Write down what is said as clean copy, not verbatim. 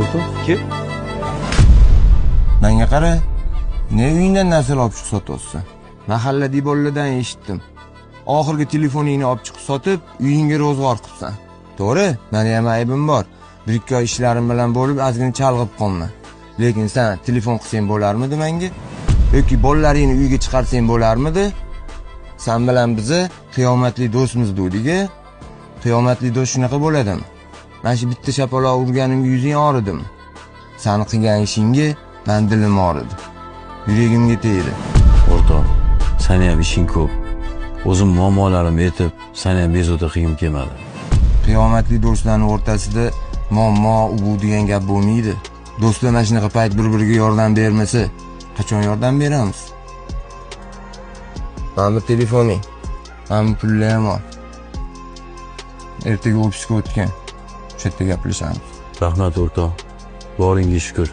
O'rtoq, kel. Menga qara. Ne uyingdan narsa olib chiqib sotyapsan? Mahalla dibolidan eshitdim. Oxirgi telefoningni olib chiqib sotib, uyingga ro'zg'or qilsan. To'g'ri? Meni ham aybim bor. Bir ikki oy ishlarim bilan bo'lib, ozgina chalg'ib qolman. Lekin sen telefon qilsang bo'larmidi menga? Yoki bolalaringni uyga chiqarsang bo'larmidi? Sen bilan bizni qiyomatli do'stmiz dedik-a? Qiyomatli do'st shunaqa bo'ladimi? Men shu bitta shapaloq urganimga yuzing og'ridimi? Seni qilgan ishingga men dilim og'ridi. Yuragimga tegdi. O'rtoq, seni ham ishing ko'p. O'zim muammolarim yetib, seni ham bezovta qilgim kelmadi. Qiyomatli do'stlarning o'rtasida muammo u degan gap bo'lmaydi. Do'stlar mana shunaqa payt bir-biriga yordam bermasa, qachon yordam beramiz? Mana bu telefoning, mana bu pullarim bor. Ertaga ofisga o'tgan. O'sha yerda gaplashamiz. Rahmat o'rtoq. Boringga shukr.